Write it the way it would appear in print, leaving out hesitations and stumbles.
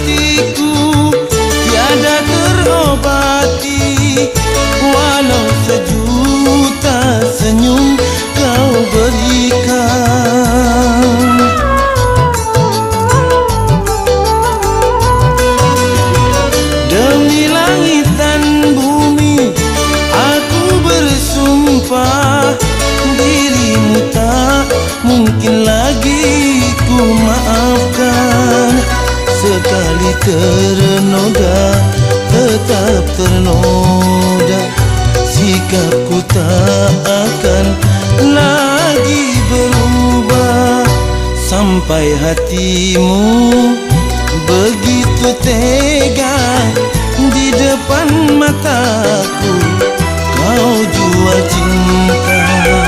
hatiku tiada terobati, walau sejuta senyum kau berikan. Demi langit dan bumi aku bersumpah, dirimu tak mungkin lagi ku maafkan. Sekali ternoda tetap ternoda, sikapku tak akan lagi berubah. Sampai hatimu begitu tega di depan mataku, kau jual cinta.